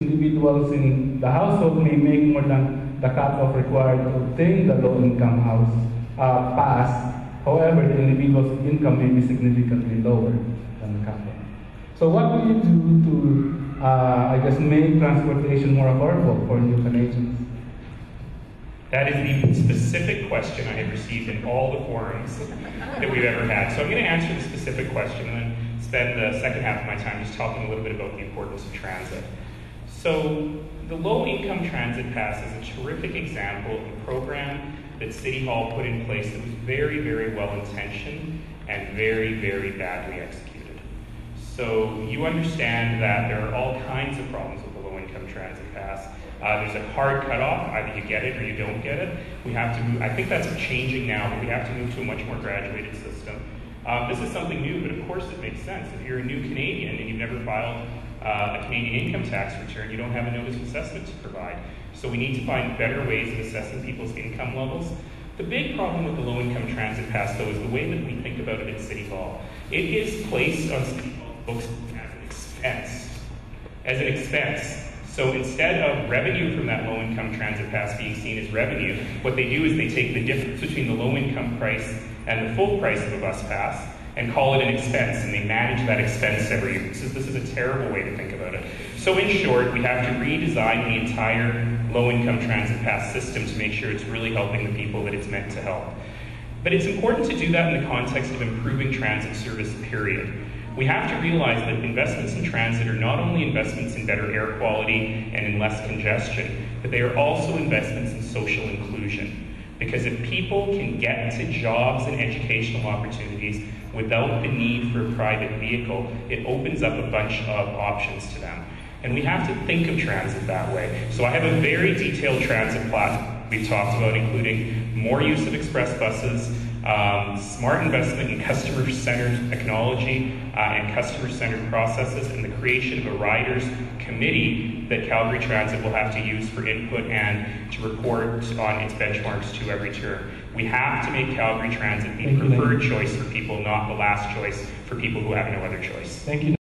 individuals in the household may make more than the cutoff required to obtain the low-income house pass. However, the individual's income may be significantly lower than the cutoff. So what do you do to, I guess, make transportation more affordable for new Canadians? That is the specific question I have received in all the forums that we've ever had. So I'm going to answer the specific question and then spend the second half of my time just talking a little bit about the importance of transit. So the low-income transit pass is a terrific example of a program that City Hall put in place that was very, very well-intentioned and very, very badly executed. So you understand that there are all kinds of problems with the low-income transit pass. There's a hard cutoff, either you get it or you don't get it. We have to move, I think that's changing now, but we have to move to a much more graduated system. This is something new, but of course it makes sense. If you're a new Canadian and you've never filed a Canadian income tax return, you don't have a notice of assessment to provide. So we need to find better ways of assessing people's income levels. The big problem with the low-income transit pass, though, is the way that we think about it at City Hall. It is placed on City Hall's books as an expense. So instead of revenue from that low-income transit pass being seen as revenue, what they do is they take the difference between the low-income price and the full price of a bus pass and call it an expense, and they manage that expense every year. This is a terrible way to think about it. So in short, we have to redesign the entire low-income transit pass system to make sure it's really helping the people that it's meant to help. But it's important to do that in the context of improving transit service, period. We have to realize that investments in transit are not only investments in better air quality and in less congestion, but they are also investments in social inclusion. Because if people can get to jobs and educational opportunities without the need for a private vehicle, it opens up a bunch of options to them. And we have to think of transit that way. So I have a very detailed transit plan we've talked about, including more use of express buses, smart investment in customer-centered technology and customer-centered processes, and the creation of a riders committee that Calgary Transit will have to use for input and to report on its benchmarks to every term. We have to make Calgary Transit the preferred choice for people, not the last choice for people who have no other choice. Thank you.